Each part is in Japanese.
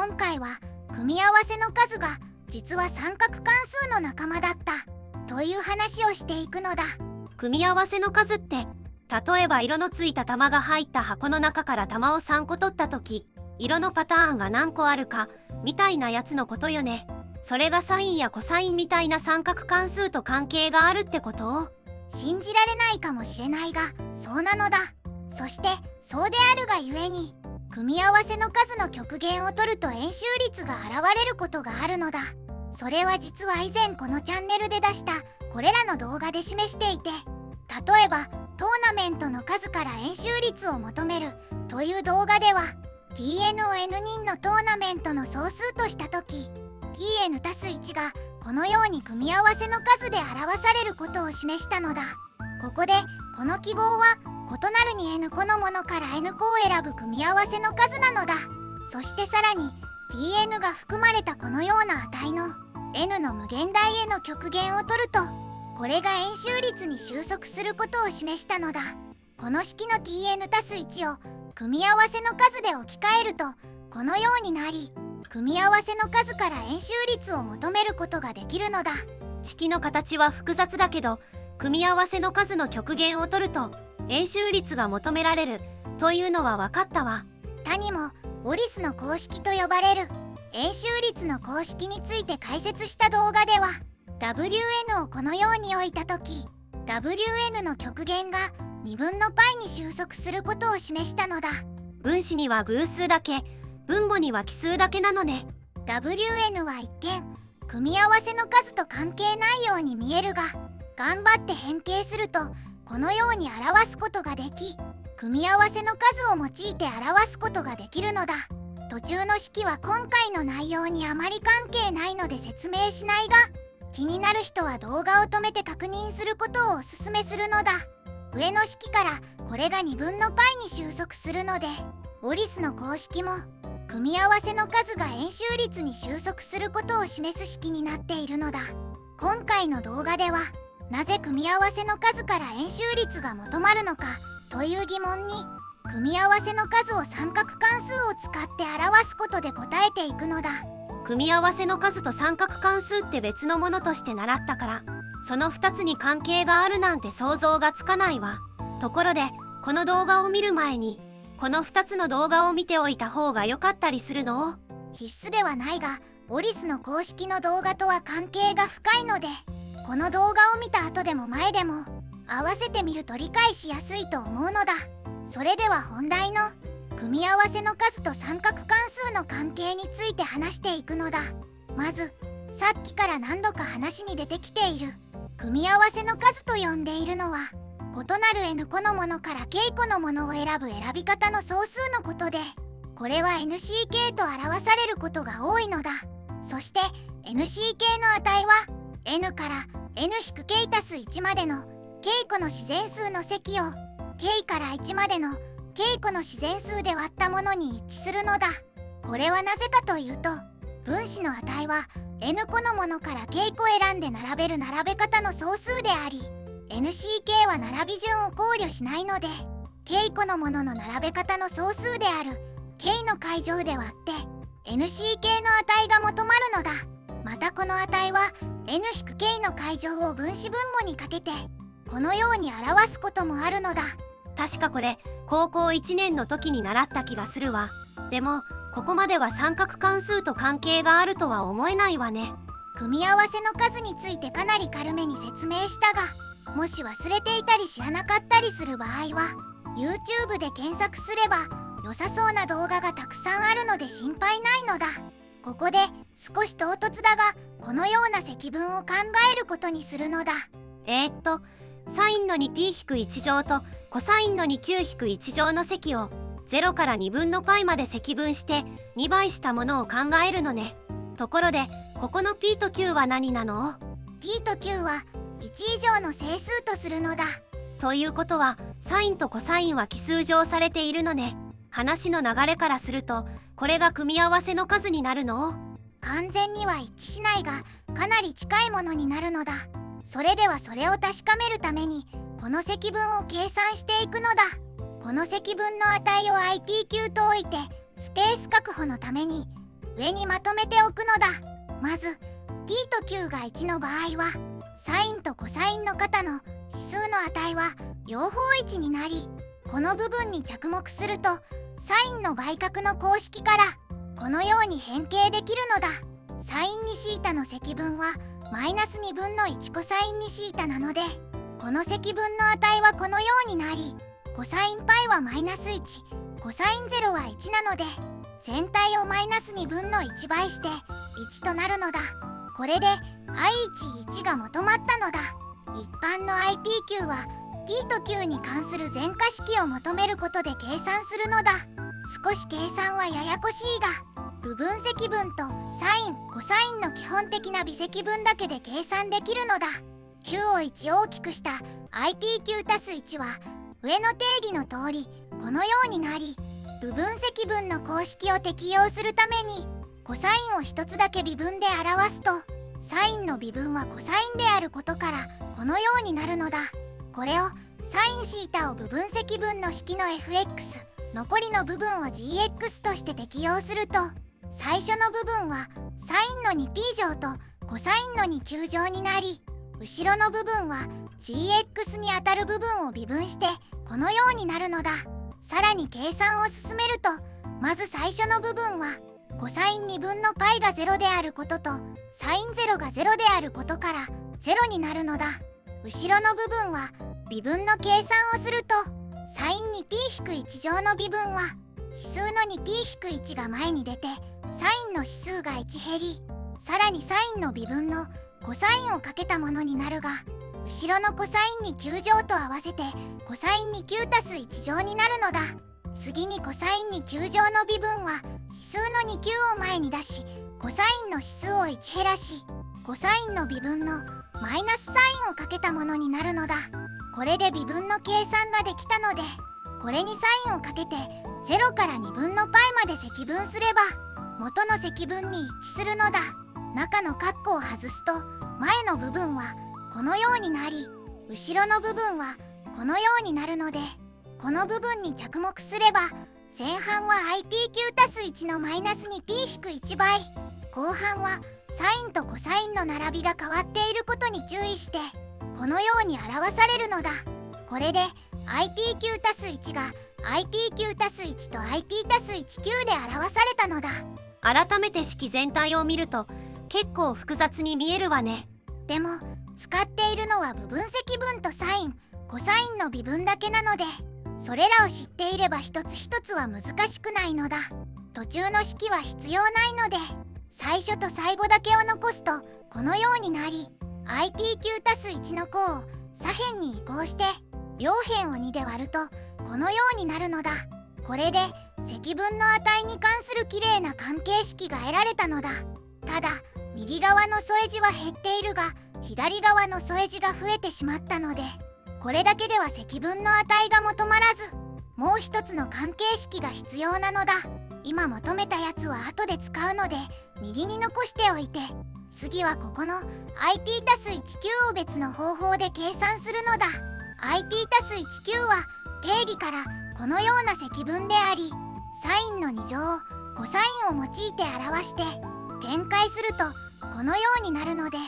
今回は組み合わせの数が実は三角関数の仲間だったという話をしていくのだ。組み合わせの数って例えば色のついた玉が入った箱の中から玉を3個取った時、色のパターンが何個あるかみたいなやつのことよね。それがサインやコサインみたいな三角関数と関係があるってこと？信じられないかもしれないがそうなのだ。そしてそうであるがゆえに組み合わせの数の極限を取ると円周率が現れることがあるのだ。それは実は以前このチャンネルで出したこれらの動画で示していて、例えばトーナメントの数から円周率を求めるという動画では Tn を N 人のトーナメントの総数とした時 Tn+1 がこのように組み合わせの数で表されることを示したのだ。ここでこの記号は異なるに N 個のものから N 個を選ぶ組み合わせの数なのだ。そしてさらに Tn が含まれたこのような値の N の無限大への極限を取るとこれが円周率に収束することを示したのだ。この式の Tn+1 を組み合わせの数で置き換えるとこのようになり、組み合わせの数から円周率を求めることができるのだ。式の形は複雑だけど、組み合わせの数の極限を取ると円周率が求められるというのは分かったわ。他にもウォリスの公式と呼ばれる円周率の公式について解説した動画では Wn をこのように置いた時 Wn の極限が2分の π に収束することを示したのだ。分子には偶数だけ、分母には奇数だけなのね。 Wn は一見組み合わせの数と関係ないように見えるが、頑張って変形するとこのように表すことができ、組み合わせの数を用いて表すことができるのだ。途中の式は今回の内容にあまり関係ないので説明しないが、気になる人は動画を止めて確認することをおすすめするのだ。上の式からこれが2分の π に収束するので、ウォリスの公式も組み合わせの数が円周率に収束することを示す式になっているのだ。今回の動画ではなぜ組み合わせの数から円周率が求まるのかという疑問に、組み合わせの数を三角関数を使って表すことで答えていくのだ。組み合わせの数と三角関数って別のものとして習ったから、その2つに関係があるなんて想像がつかないわ。ところでこの動画を見る前にこの2つの動画を見ておいた方が良かったりするの？必須ではないが、ウォリスの公式の動画とは関係が深いので、この動画を見た後でも前でも合わせてみると理解しやすいと思うのだ。それでは本題の組み合わせの数と三角関数の関係について話していくのだ。まずさっきから何度か話に出てきている組み合わせの数と呼んでいるのは、異なる N 個のものから K 個のものを選ぶ選び方の総数のことで、これは NCK と表されることが多いのだ。そして NCK の値は N から N-K+1 までの K 個の自然数の積を K から1までの K 個の自然数で割ったものに一致するのだ。これはなぜかというと、分子の値は N 個のものから K 個選んで並べる並べ方の総数であり、NCK は並び順を考慮しないので K 個のものの並べ方の総数である K の階乗で割って NCK の値が求まるのだ。またこの値は N-K の階乗を分子分母にかけてこのように表すこともあるのだ。確かこれ高校1年の時に習った気がするわ。でもここまでは三角関数と関係があるとは思えないわね。組み合わせの数についてかなり軽めに説明したが、もし忘れていたり知らなかったりする場合は YouTube で検索すれば良さそうな動画がたくさんあるので心配ないのだ。ここで少し唐突だがこのような積分を考えることにするのだ。サインの 2p-1 乗とコサインの 2q-1 乗の積を0から2分の π まで積分して2倍したものを考えるのね。ところでここの p と q は何なの？ p と q は1以上の整数とするのだ。ということはサインとコサインは奇数乗されているのね。話の流れからするとこれが組み合わせの数になるの？完全には一致しないがかなり近いものになるのだ。それではそれを確かめるためにこの積分を計算していくのだ。この積分の値を IPQ と置いてスペース確保のために上にまとめておくのだ。まず t と q が1の場合はサインとコサインの型の指数の値は両方1になり、この部分に着目するとサインの倍角の公式からこのように変形できるのだ。サイン2シータの積分はマイナス2分の1コサイン2シータなので、この積分の値はこのようになり、コサイン π はマイナス1、コサイン0は1なので、全体をマイナス2分の1倍して1となるのだ。これで i11 が求まったのだ。一般の IPQ は t と q に関する全化式を求めることで計算するのだ。少し計算はややこしいが、部分積分とサイン、コサインの基本的な微積分だけで計算できるのだ。q を1大きくした IPQ たす1は上の定義の通りこのようになり、部分積分の公式を適用するためにコサインを一つだけ微分で表すと、サインの微分はコサインであることからこのようになるのだ。これをサインシータを部分積分の式の fx、 残りの部分を gx として適用すると、最初の部分はサインの 2p 乗とコサインの 2q 乗になり、後ろの部分は gx にあたる部分を微分してこのようになるのだ。さらに計算を進めると、まず最初の部分はコサイン2分の π が0であることとサイン0が0であることから0になるのだ。後ろの部分は微分の計算をすると、サイン 2p-1 乗の微分は指数の 2p-1 が前に出てサインの指数が1減り、さらにサインの微分のコサインをかけたものになるが、後ろのコサイン2 q 乗と合わせてコサイン2 q たす1乗になるのだ。次にコサイン2 q 乗の微分は指数の2 q を前に出し、コサインの指数を1減らし、コサインの微分のマイナスサインをかけたものになるのだ。これで微分の計算ができたので、これにサインをかけて0から2分の π まで積分すれば元の積分に一致するのだ。中の括弧を外すと前の部分はこのようになり、後ろの部分はこのようになるので、この部分に着目すれば前半は IPQ たす1のマイナス 2p-1 倍、後半はサインとコサインの並びが変わっていることに注意してこのように表されるのだ。これで IPQ たす1が IPQ たす1と IP たす 1q で表されたのだ。改めて式全体を見ると結構複雑に見えるわね。でも使っているのは部分積分とサイン、コサインの微分だけなので、それらを知っていれば一つ一つは難しくないのだ。途中の式は必要ないので、最初と最後だけを残すとこのようになり、 IPQ たす1の項を左辺に移行して両辺を2で割るとこのようになるのだ。これで積分の値に関するきれいな関係式が得られたのだ。ただ右側の添え字は減っているが左側の添え字が増えてしまったので、これだけでは積分の値が求まらず、もう一つの関係式が必要なのだ。今求めたやつは後で使うので右に残しておいて、次はここの IP たす 1q を別の方法で計算するのだ。 IP たす 1q は定義からこのような積分であり、サインの2乗をコサインを用いて表して展開するとこのようになるので、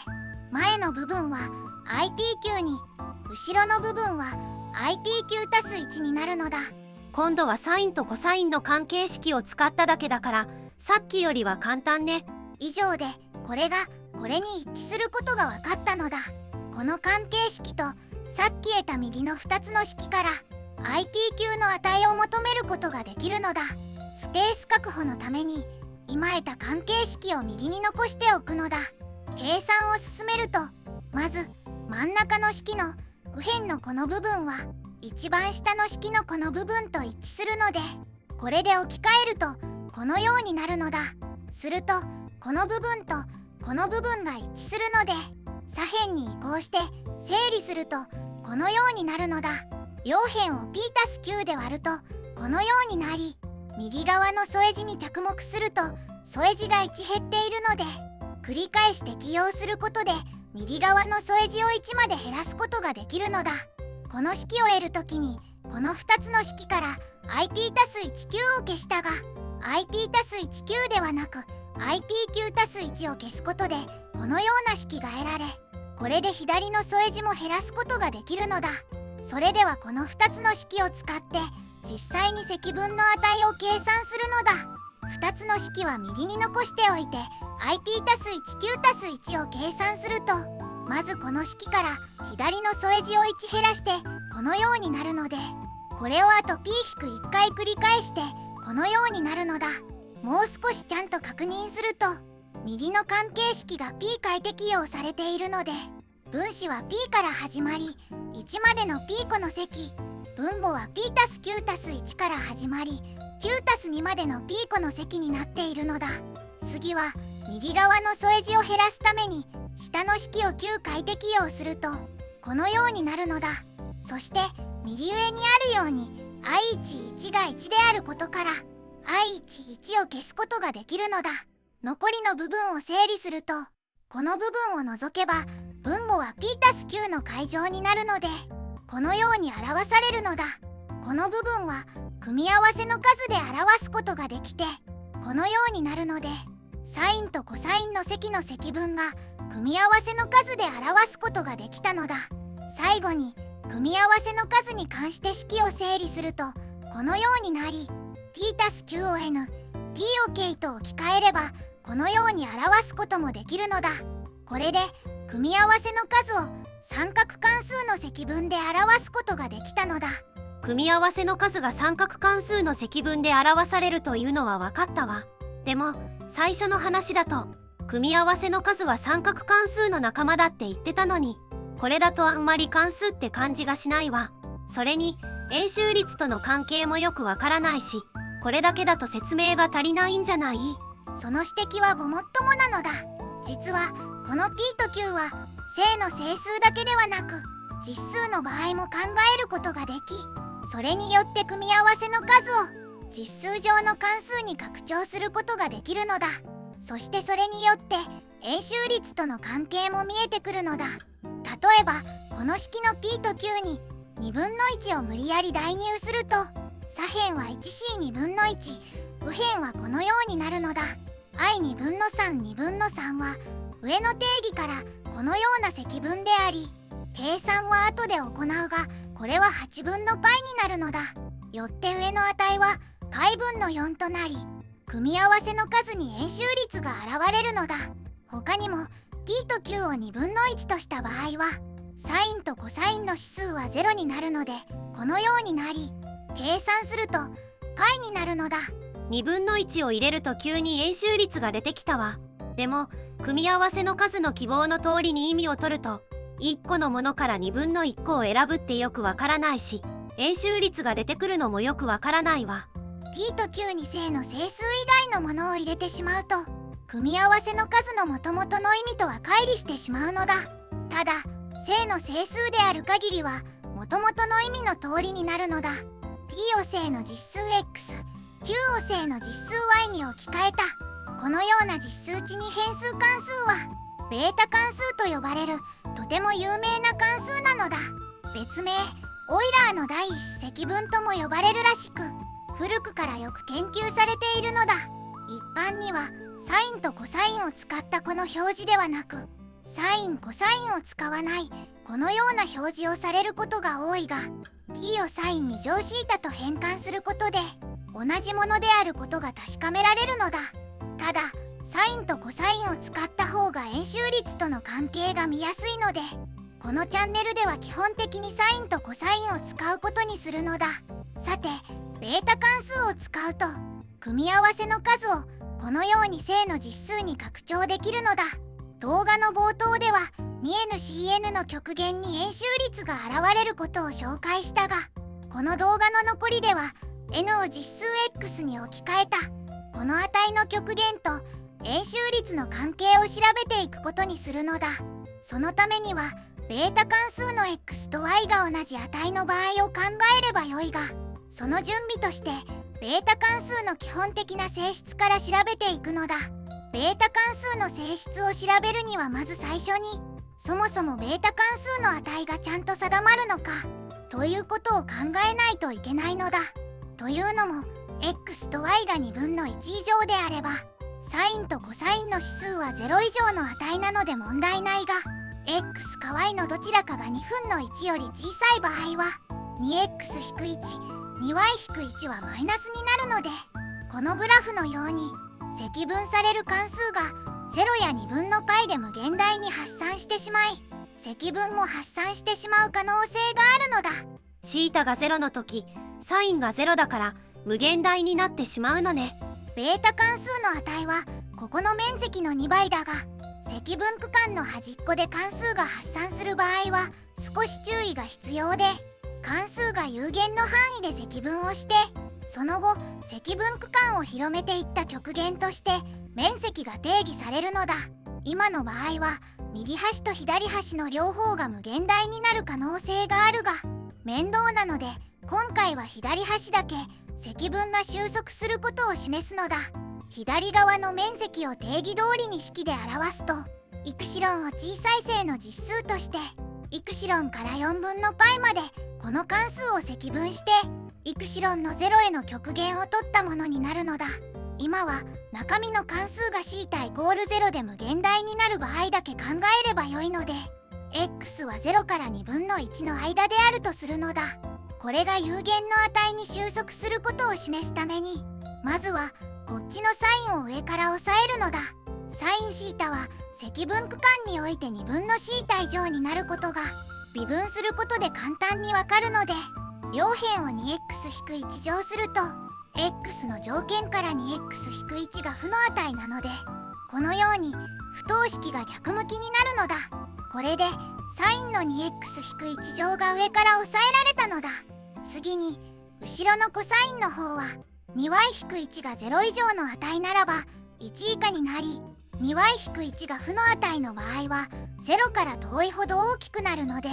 前の部分は IPQ に後ろの部分は IPQ たす1になるのだ。今度はサインとコサインの関係式を使っただけだからさっきよりは簡単ね。以上でこれがこれに一致することが分かったのだ。この関係式とさっき得た右の2つの式から IPQ の値を求めることができるのだ。スペース確保のために今得た関係式を右に残しておくのだ。計算を進めると、まず真ん中の式の右辺のこの部分は一番下の式のこの部分と一致するので、これで置き換えるとこのようになるのだ。するとこの部分とこの部分が一致するので、左辺に移行して整理するとこのようになるのだ。両辺を p たす q で割るとこのようになり、右側の添え字に着目すると添え字が1減っているので、繰り返し適用することで右側の添え字を1まで減らすことができるのだ。この式を得るときにこの2つの式から IP たす 1q を消したが、IP+19 ではなく IP9+1 を消すことでこのような式が得られ、これで左の添え字も減らすことができるのだ。それではこの2つの式を使って実際に積分の値を計算するのだ。2つの式は右に残しておいて IP+19+1 を計算すると、まずこの式から左の添え字を1減らしてこのようになるので、これをあと p-1 回繰り返してこのようになるのだ。もう少しちゃんと確認すると、右の関係式が p 回適用されているので、分子は p から始まり1までの p 個の積、分母は p+9+1 から始まり 9+2 までの p 個の積になっているのだ。次は右側の添え字を減らすために下の式を9回適用するとこのようになるのだ。そして右上にあるように i11 が1であることから i11 を消すことができるのだ。残りの部分を整理すると、この部分を除けば分母は p+9 の階乗になるのでこのように表されるのだ。この部分は組み合わせの数で表すことができてこのようになるので、サインとコサインの積の積分が組み合わせの数で表すことができたのだ。最後に組み合わせの数に関して式を整理するとこのようになり、 p+9 を n、p を k と置き換えればこのように表すこともできるのだ。これで組み合わせの数を三角関数の積分で表すことができたのだ。組み合わせの数が三角関数の積分で表されるというのは分かったわ。でも最初の話だと組み合わせの数は三角関数の仲間だって言ってたのに、これだとあんまり関数って感じがしないわ。それに円周率との関係もよくわからないし、これだけだと説明が足りないんじゃない？その指摘はごもっともなのだ。実はこの p と q は正の整数だけではなく実数の場合も考えることができ、それによって組み合わせの数を実数上の関数に拡張することができるのだ。そしてそれによって円周率との関係も見えてくるのだ。例えばこの式の p と q に2分の1を無理やり代入すると、左辺は 1c2 分の1、右辺はこのようになるのだ。i2 分の32分の3は上の定義からこのような積分であり、計算は後で行うがこれは8分の π になるのだ。よって上の値は π 分の4となり、組み合わせの数に円周率が現れるのだ。他にも p と q を2分の1とした場合はサインとコサインの指数は0になるのでこのようになり、計算すると π になるのだ。2分の1を入れると急に円周率が出てきたわ。でも組み合わせの数の記号の通りに意味を取ると1個のものから2分の1個を選ぶってよくわからないし、円周率が出てくるのもよくわからないわ。 p と q に正の整数以外のものを入れてしまうと組み合わせの数の元々の意味とは乖離してしまうのだ。ただ正の整数である限りは元々の意味の通りになるのだ。 p を正の実数 x、q を正の実数 y に置き換えたこのような実数値に変数関数はベータ関数と呼ばれるとても有名な関数なのだ。別名オイラーの第一子積分とも呼ばれるらしく、古くからよく研究されているのだ。一般にはサインとコサインを使ったこの表示ではなく、サインコサインを使わないこのような表示をされることが多いが、 t をサインに乗シータと変換することで同じものであることが確かめられるのだ。ただサインとコサインを使った方が円周率との関係が見やすいので、このチャンネルでは基本的にサインとコサインを使うことにするのだ。さてベータ関数を使うと組み合わせの数をこのように正の実数に拡張できるのだ。動画の冒頭では 2ncn の極限に円周率が現れることを紹介したが、この動画の残りでは n を実数 x に置き換えたこの値の極限と円周率の関係を調べていくことにするのだ。そのためにはベータ関数の x と y が同じ値の場合を考えればよいが、その準備としてベータ関数の基本的な性質から調べていくのだ。ベータ関数の性質を調べるにはまず最初にそもそもベータ関数の値がちゃんと定まるのかということを考えないといけないのだ。というのも x と y が2分の1以上であればサインとコサインの指数は0以上の値なので問題ないが x か y のどちらかが2分の1より小さい場合は 2x-1、2y-1 はマイナスになるので、このグラフのように積分される関数が0や2分の π で無限大に発散してしまい、積分も発散してしまう可能性があるのだ。シータが0の時サインが0だから無限大になってしまうのね。ベータ関数の値はここの面積の2倍だが、積分区間の端っこで関数が発散する場合は少し注意が必要で、関数が有限の範囲で積分をして、その後積分区間を広めていった極限として面積が定義されるのだ。今の場合は右端と左端の両方が無限大になる可能性があるが、面倒なので今回は左端だけ積分が収束することを示すのだ。左側の面積を定義通りに式で表すと、イクシロンを小さい正の実数としてイクシロンから4分の π までこの関数を積分してイクシロンの0への極限を取ったものになるのだ。今は中身の関数が θ イコール0で無限大になる場合だけ考えればよいので、 x は0から2分の1の間であるとするのだ。これが有限の値に収束することを示すために、まずはこっちのサインを上から押さえるのだ。サイン θ は積分区間において2分の θ 以上になることが微分することで簡単にわかるので、両辺を 2x-1 乗すると x の条件から 2x-1 が負の値なので、このように不等式が逆向きになるのだ。これでサインの 2x-1 乗が上から抑えられたのだ。次に後ろのコサインの方は 2y-1 が0以上の値ならば1以下になり、2y-1 が負の値の場合は0から遠いほど大きくなるので、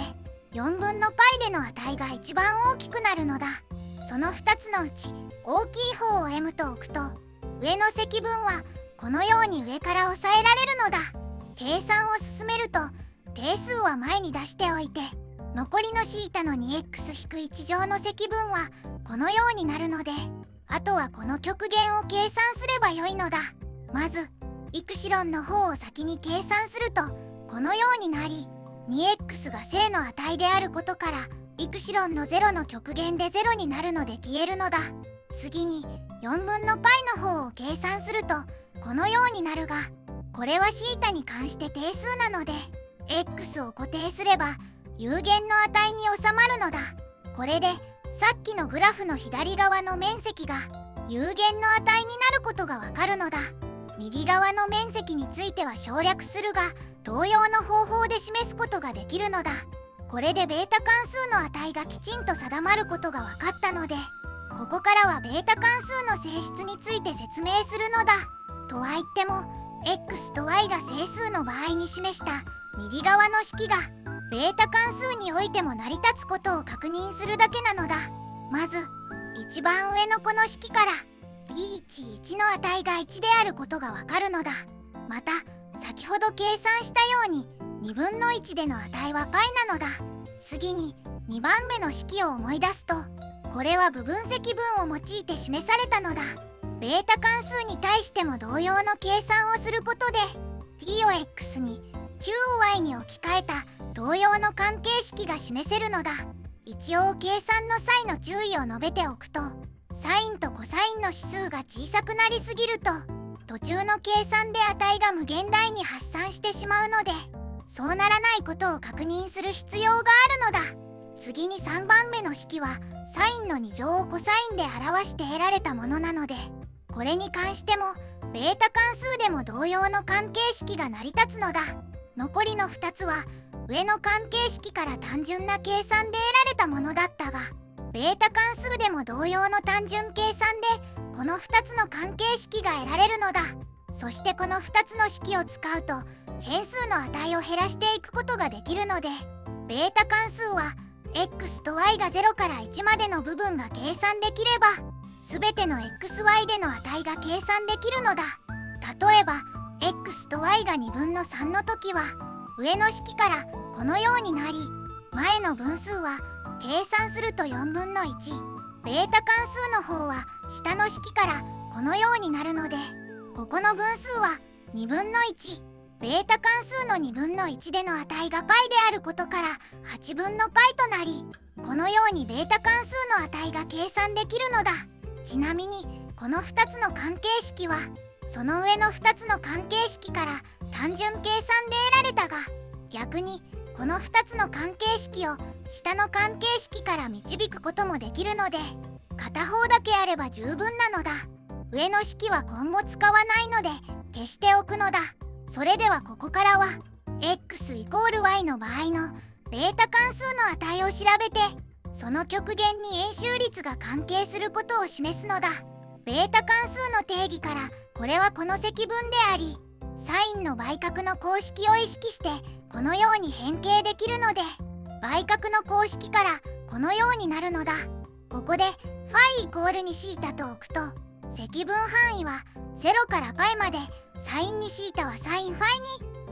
4分の π での値が一番大きくなるのだ。その2つのうち大きい方を m と置くと、上の積分はこのように上から抑えられるのだ。計算を進めると定数は前に出しておいて、残りの θ の 2x-1 乗の積分はこのようになるので、あとはこの極限を計算すればよいのだ。まずイクシロンの方を先に計算するとこのようになり、2x が正の値であることからイクシロンの0の極限で0になるので消えるのだ。次に4分の π の方を計算するとこのようになるが、これは θ に関して定数なので x を固定すれば有限の値に収まるのだ。これでさっきのグラフの左側の面積が有限の値になることがわかるのだ。右側の面積については省略するが、同様の方法で示すことができるのだ。これでベータ関数の値がきちんと定まることが分かったので、ここからはベータ関数の性質について説明するのだ。とは言っても x と y が整数の場合に示した右側の式がベータ関数においても成り立つことを確認するだけなのだ。まず一番上のこの式から b11 の値が1であることがわかるのだ。また先ほど計算したように2分の1での値は π なのだ。次に2番目の式を思い出すと、これは部分積分を用いて示されたのだ。ベータ関数に対しても同様の計算をすることで t を x に q を y に置き換えた同様の関係式が示せるのだ。一応計算の際の注意を述べておくと、サインとコサインの指数が小さくなりすぎると途中の計算で値が無限大に発散してしまうので、そうならないことを確認する必要があるのだ。次に3番目の式はサインの2乗をコサインで表して得られたものなので、これに関してもベータ関数でも同様の関係式が成り立つのだ。残りの2つは上の関係式から単純な計算で得られたものだったが、ベータ関数でも同様の単純計算でこの2つの関係式が得られるのだ。そしてこの2つの式を使うと変数の値を減らしていくことができるので、ベータ関数は x と y が0から1までの部分が計算できれば全ての xy での値が計算できるのだ。例えば x と y が2分の3の時は上の式からこのようになり、前の分数は計算すると4分の1、ベータ関数の方は下の式からこのようになるので、ここの分数は2分の1、ベータ関数の2分の1での値が π であることから8分の π となり、このようにベータ関数の値が計算できるのだ。ちなみにこの2つの関係式はその上の2つの関係式から単純計算で得られたが、逆にこの2つの関係式を下の関係式から導くこともできるので、片方だけあれば十分なのだ。上の式は今後使わないので消しておくのだ。それではここからは x=y の場合のベータ関数の値を調べて、その極限に円周率が関係することを示すのだ。ベータ関数の定義からこれはこの積分であり、サインの倍角の公式を意識してこのように変形できるので、倍角の公式からこのようになるのだ。ここで φ=2θと置くと、積分範囲は0から π まで、サイン 2θ はサイン φ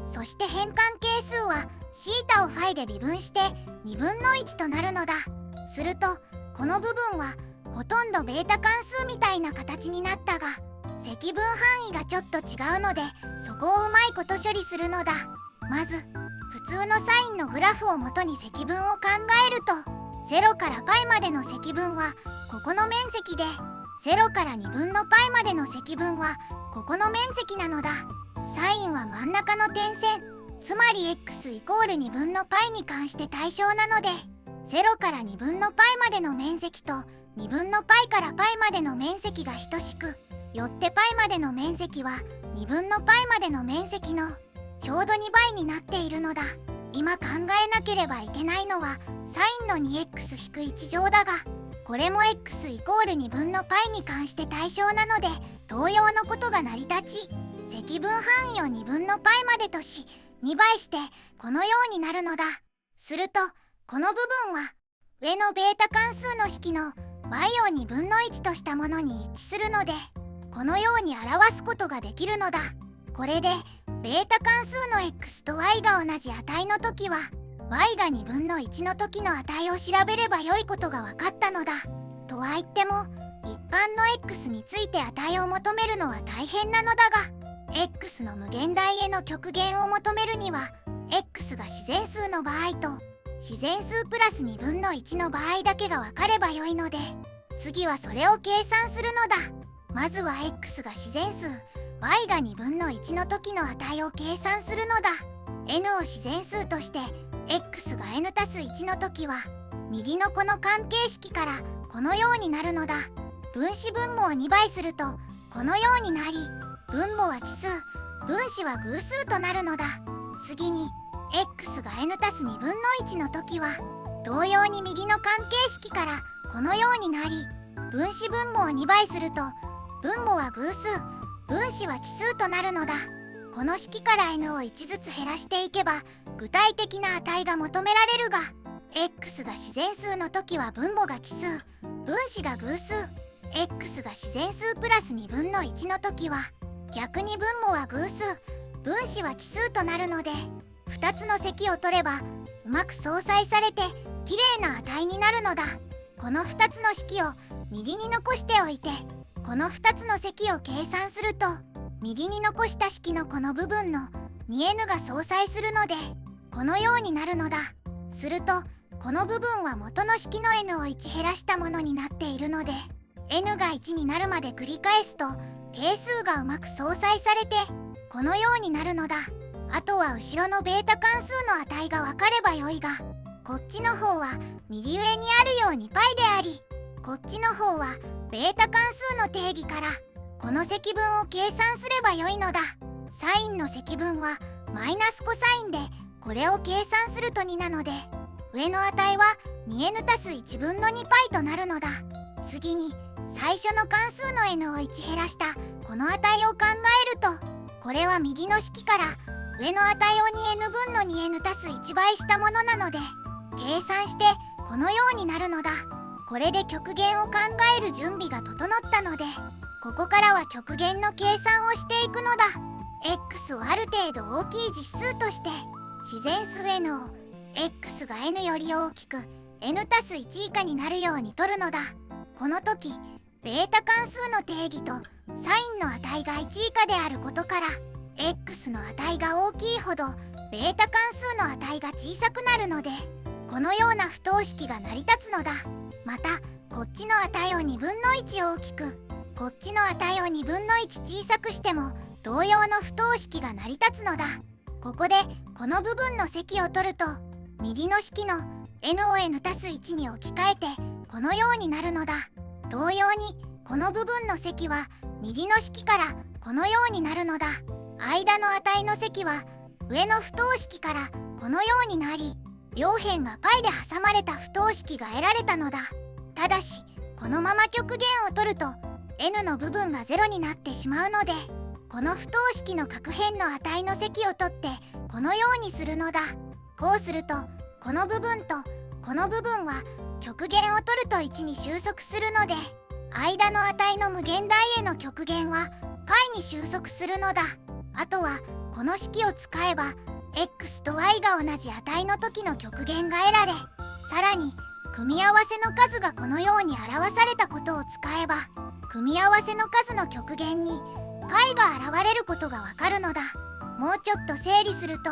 に、そして変換係数は θ を φ で微分して2分の1となるのだ。するとこの部分はほとんどベータ関数みたいな形になったが、積分範囲がちょっと違うので、そこをうまいこと処理するのだ。まず普通のサインのグラフをもとに積分を考えると、0から π までの積分はここの面積で、0から2分の π までの積分はここの面積なのだ。サインは真ん中の点線、つまり x=2分の π に関して対象なので、0から2分の π までの面積と2分の π から π までの面積が等しく、よって π までの面積は2分の π までの面積のちょうど2倍になっているのだ。今考えなければいけないのはサインの 2x-1 乗だが、これも x=2分の π に関して対象なので同様のことが成り立ち、積分範囲を2分の π までとし2倍してこのようになるのだ。するとこの部分は上のベータ関数の式の y を2分の1としたものに一致するので、このように表すことができるのだ。これでベータ関数の x と y が同じ値の時は y が2分の1の時の値を調べればよいことが分かったのだ。とは言っても一般の x について値を求めるのは大変なのだが、 x の無限大への極限を求めるには x が自然数の場合と自然数プラス2分の1の場合だけが分かればよいので、次はそれを計算するのだ。まずは x が自然数、y が2分の1の時の値を計算するのだ。 n を自然数として x が n たす1の時は右のこの関係式からこのようになるのだ。分子分母を2倍するとこのようになり、分母は奇数、分子は偶数となるのだ。次に x が n たす2分の1の時は同様に右の関係式からこのようになり、分子分母を2倍すると分母は偶数、分子は奇数となるのだ。この式から n を1ずつ減らしていけば具体的な値が求められるが、 x が自然数の時は分母が奇数、分子が偶数、 x が自然数プラス2分の1の時は逆に分母は偶数、分子は奇数となるので、2つの積を取ればうまく相殺されてきれいな値になるのだ。この2つの式を右に残しておいて、この2つの積を計算すると右に残した式のこの部分の 2n が相殺するのでこのようになるのだ。するとこの部分は元の式の n を1減らしたものになっているので、 n が1になるまで繰り返すと係数がうまく相殺されてこのようになるのだ。あとは後ろのベータ関数の値が分かればよいが、こっちの方は右上にあるように π であり、こっちの方はベータ関数の定義からこの積分を計算すればよいのだ。サインの積分はマイナスコサインで、これを計算すると2なので上の値は 2n たす1分の 2π となるのだ。次に最初の関数の n を1減らしたこの値を考えると、これは右の式から上の値を 2n 分の 2n たす1倍したものなので計算してこのようになるのだ。これで極限を考える準備が整ったので、ここからは極限の計算をしていくのだ。 x をある程度大きい実数として自然数 n を x が n より大きく n たす1以下になるように取るのだ。ここの時ベータ関数の定義とサインの値が1以下であることから x の値が大きいほどベータ関数の値が小さくなるので、このような不等式が成り立つのだ。またこっちの値を2分の1大きく、こっちの値を2分の1小さくしても同様の不等式が成り立つのだ。ここでこの部分の積を取ると、右の式の n を n たす1に置き換えてこのようになるのだ。同様にこの部分の積は右の式からこのようになるのだ。間の値の積は上の不等式からこのようになり、両辺が π で挟まれた不等式が得られたのだ。ただしこのまま極限を取ると n の部分が0になってしまうので、この不等式の角辺の値の積を取ってこのようにするのだ。こうするとこの部分とこの部分は極限を取ると1に収束するので、間の値の無限大への極限は π に収束するのだ。あとはこの式を使えば x と y が同じ値の時の極限が得られ、さらに組み合わせの数がこのように表されたことを使えば、組み合わせの数の極限に π が現れることがわかるのだ。もうちょっと整理すると、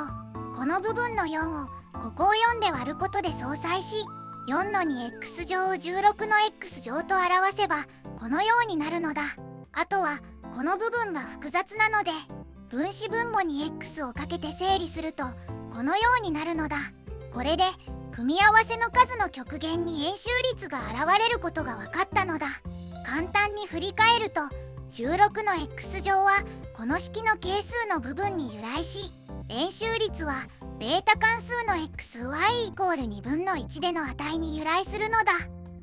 この部分の4をここを4で割ることで相殺し、4の 2x 乗を16の x 乗と表せばこのようになるのだ。あとはこの部分が複雑なので分子分母に x をかけて整理するとこのようになるのだ。これで組み合わせの数の極限に円周率が現れることが分かったのだ。簡単に振り返ると、16の x 乗はこの式の係数の部分に由来し、円周率はベータ関数の xy=2分の1での値に由来するのだ。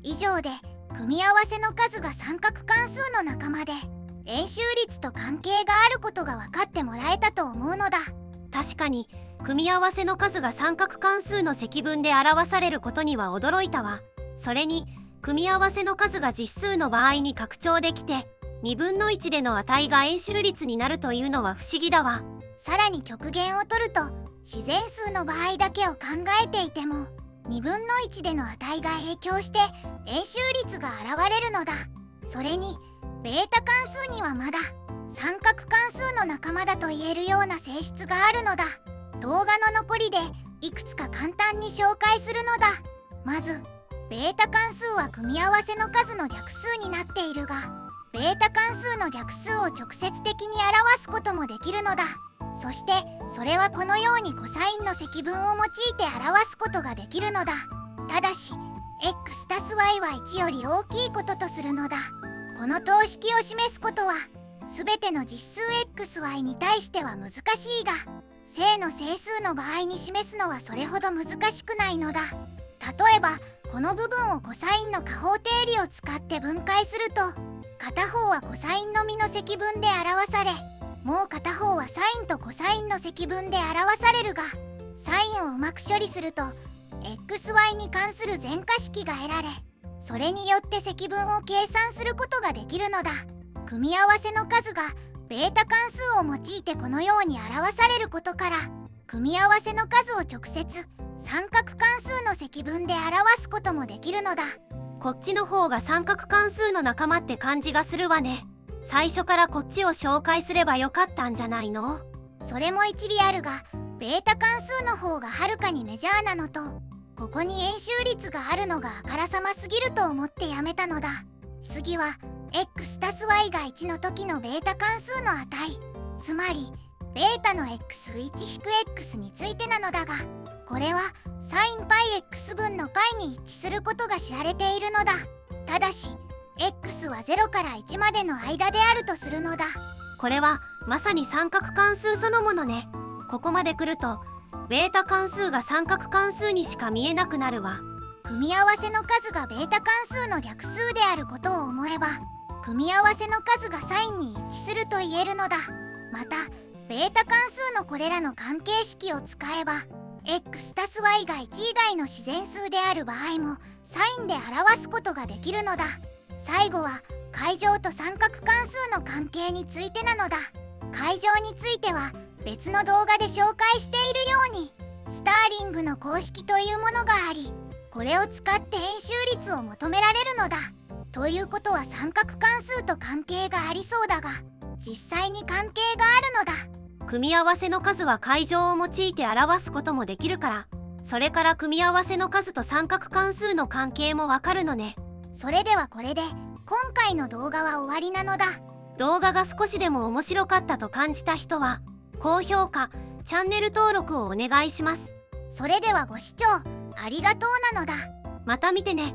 以上で組み合わせの数が三角関数の仲間で円周率と関係があることが分かってもらえたと思うのだ。確かに組み合わせの数が三角関数の積分で表されることには驚いたわ。それに組み合わせの数が実数の場合に拡張できて2分の1での値が円周率になるというのは不思議だわ。さらに極限を取ると自然数の場合だけを考えていても2分の1での値が影響して円周率が現れるのだ。それにベータ関数にはまだ三角関数の仲間だと言えるような性質があるのだ。動画の残りでいくつか簡単に紹介するのだ。まずベータ関数は組み合わせの数の略数になっているが、ベータ関数の略数を直接的に表すこともできるのだ。そしてそれはこのようにコサインの積分を用いて表すことができるのだ。ただし x たす y は1より大きいこととするのだ。この等式を示すことは全ての実数 xy に対しては難しいが、正の整数の場合に示すのはそれほど難しくないのだ。例えばこの部分をコサインの加法定理を使って分解すると、片方はコサインのみの積分で表され、もう片方はサインとコサインの積分で表されるが、サインをうまく処理すると xy に関する全化式が得られ、それによって積分を計算することができるのだ。組み合わせの数がベータ関数を用いてこのように表されることから、組み合わせの数を直接三角関数の積分で表すこともできるのだ。こっちの方が三角関数の仲間って感じがするわね。最初からこっちを紹介すればよかったんじゃないの？それも一理あるが、ベータ関数の方がはるかにメジャーなのと、ここに円周率があるのがあからさますぎると思ってやめたのだ。次は x たす y が1の時のベータ関数の値、つまりベータの x-x についてなのだが、これはサイン πx 分の π に一致することが知られているのだ。ただし x は0から1までの間であるとするのだ。これはまさに三角関数そのものね。ここまで来るとベータ関数が三角関数にしか見えなくなるわ。組み合わせの数がベータ関数の略数であることを思えば、組み合わせの数がサインに一致すると言えるのだ。またベータ関数のこれらの関係式を使えば x たす y が1以外の自然数である場合もサインで表すことができるのだ。最後は階乗と三角関数の関係についてなのだ。階乗については別の動画で紹介しているようにスターリングの公式というものがあり、これを使って円周率を求められるのだ。ということは三角関数と関係がありそうだが、実際に関係があるのだ。組み合わせの数は階乗を用いて表すこともできるから、それから組み合わせの数と三角関数の関係もわかるのね。それではこれで今回の動画は終わりなのだ。動画が少しでも面白かったと感じた人は高評価、チャンネル登録をお願いします。それではご視聴ありがとうなのだ。また見てね。